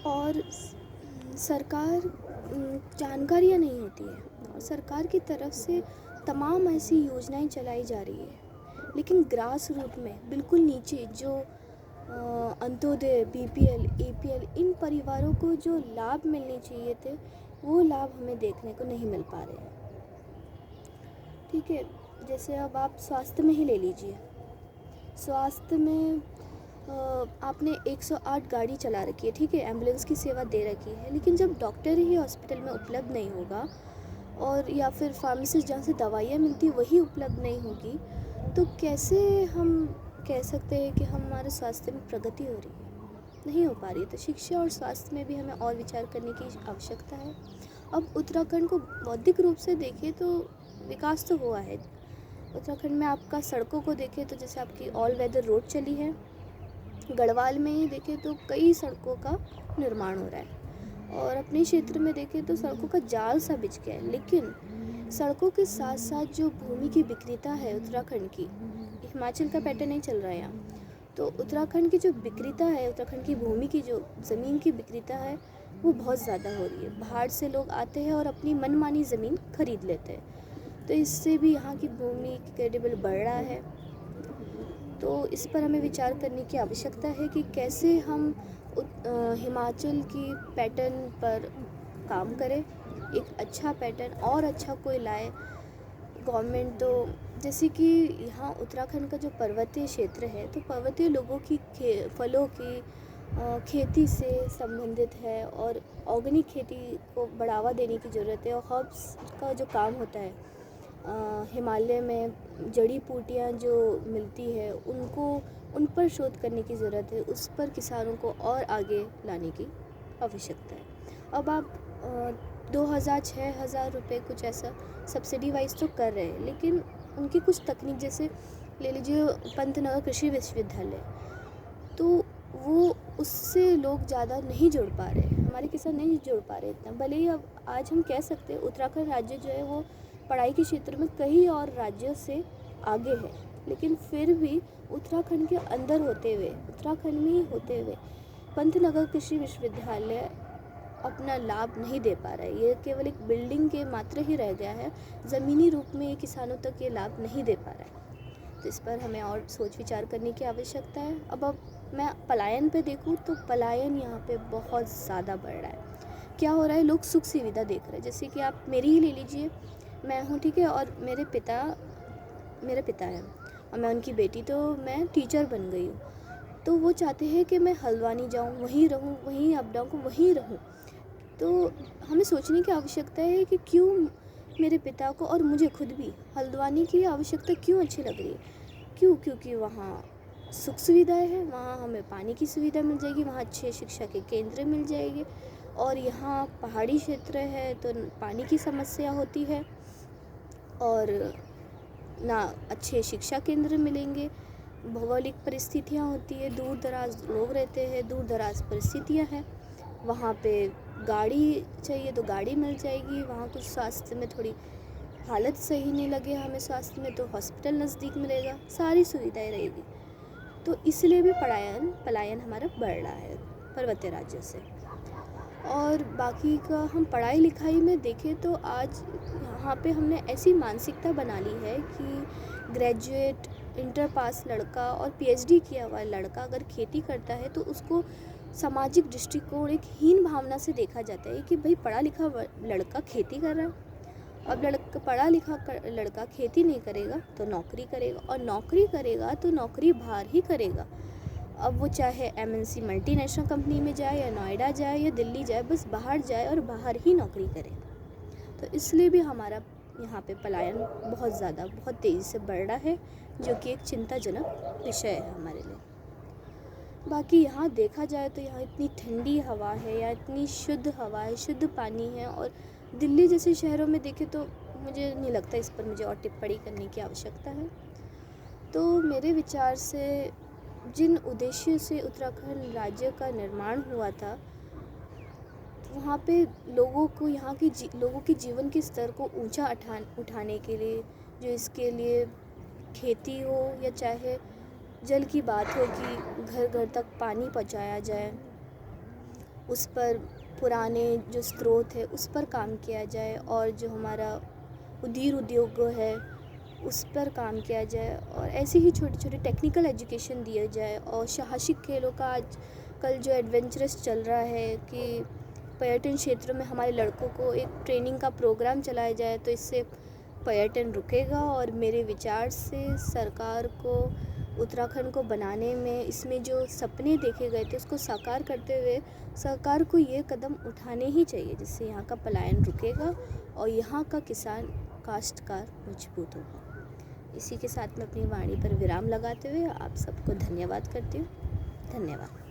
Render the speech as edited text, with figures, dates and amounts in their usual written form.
और सरकार जानकारियाँ नहीं होती है और सरकार की तरफ से तमाम ऐसी योजनाएं चलाई जा रही है, लेकिन ग्रास रूट में बिल्कुल नीचे जो अंत्योदय, बीपीएल, एपीएल, इन परिवारों को जो लाभ मिलने चाहिए थे वो लाभ हमें देखने को नहीं मिल पा रहे हैं। ठीक है, जैसे अब आप स्वास्थ्य में ही ले लीजिए। स्वास्थ्य में आपने 108 गाड़ी चला रखी है, ठीक है, एम्बुलेंस की सेवा दे रखी है, लेकिन जब डॉक्टर ही हॉस्पिटल में उपलब्ध नहीं होगा और या फिर फार्मेसिस्ट जहाँ से दवाइयाँ मिलती वही उपलब्ध नहीं होगी, तो कैसे हम कह सकते हैं कि हमारे स्वास्थ्य में प्रगति हो रही है? नहीं हो पा रही है। तो शिक्षा और स्वास्थ्य में भी हमें और विचार करने की आवश्यकता है। अब उत्तराखंड को बौद्धिक रूप से देखें तो विकास तो हुआ है। उत्तराखंड में आपका सड़कों को देखें तो जैसे आपकी ऑल वेदर रोड चली है, गढ़वाल में ही देखें तो कई सड़कों का निर्माण हो रहा है, और अपने क्षेत्र में देखें तो सड़कों का जाल सा बिछ गया है। लेकिन सड़कों के साथ साथ जो भूमि की विक्रेता है उत्तराखंड की, हिमाचल का पैटर्न नहीं चल रहा है यहाँ, तो उत्तराखंड की जो विक्रेता है, उत्तराखंड की भूमि की जो ज़मीन की विक्रेता है वो बहुत ज़्यादा हो रही है। बाहर से लोग आते हैं और अपनी मनमानी ज़मीन खरीद लेते हैं, तो इससे भी यहाँ की भूमि क्रेडिबल बढ़ रहा है। तो इस पर हमें विचार करने की आवश्यकता है कि कैसे हम हिमाचल की पैटर्न पर काम करें, एक अच्छा पैटर्न और अच्छा कोई लाए गवर्नमेंट। तो जैसे कि यहाँ उत्तराखंड का जो पर्वतीय क्षेत्र है, तो पर्वतीय लोगों की फलों की खेती से संबंधित है और ऑर्गेनिक खेती को बढ़ावा देने की ज़रूरत है। और हर्ब्स का जो काम होता है, हिमालय में जड़ी बूटियाँ जो मिलती है उनको, उन पर शोध करने की ज़रूरत है, उस पर किसानों को और आगे लाने की आवश्यकता है। अब आप 2,000-6,000 रुपये कुछ ऐसा सब्सिडी वाइज तो कर रहे हैं, लेकिन उनकी कुछ तकनीक, जैसे ले लीजिए पंतनगर कृषि विश्वविद्यालय, तो वो उससे लोग ज़्यादा नहीं जुड़ पा रहे, हमारे किसान नहीं जुड़ पा रहे इतना। भले ही अब आज हम कह सकते हैं उत्तराखंड राज्य जो है वो पढ़ाई के क्षेत्र में कई और राज्यों से आगे है, लेकिन फिर भी उत्तराखंड के अंदर होते हुए, उत्तराखंड में ही होते हुए पंतनगर कृषि विश्वविद्यालय अपना लाभ नहीं दे पा रहा है। ये केवल एक बिल्डिंग के मात्र ही रह गया है, ज़मीनी रूप में ये किसानों तक ये लाभ नहीं दे पा रहा है। तो इस पर हमें और सोच विचार करने की आवश्यकता है। अब मैं पलायन पे देखूँ तो पलायन यहाँ पे बहुत ज़्यादा बढ़ रहा है। क्या हो रहा है, लोग सुख सुविधा देख रहे हैं। जैसे कि आप मेरी ही ले लीजिए, मैं हूँ, ठीक है, और मेरे पिता हैं और मैं उनकी बेटी, तो मैं टीचर बन गई हूँ। तो वो चाहते हैं कि मैं हल्द्वानी जाऊँ, वहीं रहूँ, वहीं अप डाउन को वहीं रहूँ। तो हमें सोचने की आवश्यकता है कि क्यों मेरे पिता को और मुझे खुद भी हल्द्वानी की आवश्यकता क्यों अच्छी लग रही है। क्यों? क्योंकि वहाँ सुख सुविधाएं हैं, वहाँ हमें पानी की सुविधा मिल जाएगी, वहाँ अच्छे शिक्षा के केंद्र मिल जाएंगे, और यहाँ पहाड़ी क्षेत्र है तो पानी की समस्या होती है और ना अच्छे शिक्षा केंद्र मिलेंगे। भौगोलिक परिस्थितियाँ होती है, दूर दराज लोग रहते हैं, दूर दराज परिस्थितियाँ हैं, वहाँ पे गाड़ी चाहिए तो गाड़ी मिल जाएगी, वहाँ कुछ स्वास्थ्य में थोड़ी हालत सही नहीं लगे हमें स्वास्थ्य में तो हॉस्पिटल नज़दीक मिलेगा, सारी सुविधाएं रहेगी। तो इसलिए भी पलायन हमारा बढ़ रहा है पर्वतीय राज्यों से। और बाकी का हम पढ़ाई लिखाई में देखें तो आज यहाँ पे हमने ऐसी मानसिकता बना ली है कि ग्रेजुएट, इंटर पास लड़का और पीएचडी किया हुआ लड़का अगर खेती करता है तो उसको सामाजिक दृष्टिकोण एक हीन भावना से देखा जाता है कि भाई पढ़ा लिखा लड़का खेती कर रहा है। अब पढ़ा लिखा लड़का खेती नहीं करेगा तो नौकरी करेगा, और नौकरी करेगा तो नौकरी बाहर ही करेगा। अब वो चाहे एमएनसी मल्टीनेशनल कंपनी में जाए या नोएडा जाए या दिल्ली जाए, बस बाहर जाए और बाहर ही नौकरी करे। तो इसलिए भी हमारा यहाँ पे पलायन बहुत ज़्यादा, बहुत तेज़ी से बढ़ रहा है, जो कि एक चिंताजनक विषय है हमारे लिए। बाकी यहाँ देखा जाए तो यहाँ इतनी ठंडी हवा है, या इतनी शुद्ध हवा है, शुद्ध पानी है, और दिल्ली जैसे शहरों में देखें तो मुझे नहीं लगता इस पर मुझे और टिप्पणी करने की आवश्यकता है। तो मेरे विचार से जिन उद्देश्य से उत्तराखंड राज्य का निर्माण हुआ था, वहाँ पे लोगों को, यहाँ के लोगों के जीवन के स्तर को ऊंचा उठाने के लिए, जो इसके लिए खेती हो या चाहे जल की बात हो कि घर घर तक पानी पहुँचाया जाए, उस पर पुराने जो स्रोत है उस पर काम किया जाए, और जो हमारा उद्योग उद्योग है उस पर काम किया जाए, और ऐसे ही छोटे छोटे टेक्निकल एजुकेशन दिया जाए। और साहसिक खेलों का आज कल जो एडवेंचरस चल रहा है कि पर्यटन क्षेत्र में हमारे लड़कों को एक ट्रेनिंग का प्रोग्राम चलाया जाए, तो इससे पर्यटन रुकेगा। और मेरे विचार से सरकार को उत्तराखंड को बनाने में, इसमें जो सपने देखे गए थे उसको साकार करते हुए सरकार को ये कदम उठाने ही चाहिए, जिससे यहाँ का पलायन रुकेगा और यहाँ का किसान काश्तकार मजबूत होगा। इसी के साथ मैं अपनी वाणी पर विराम लगाते हुए आप सबको धन्यवाद करती हूँ। धन्यवाद।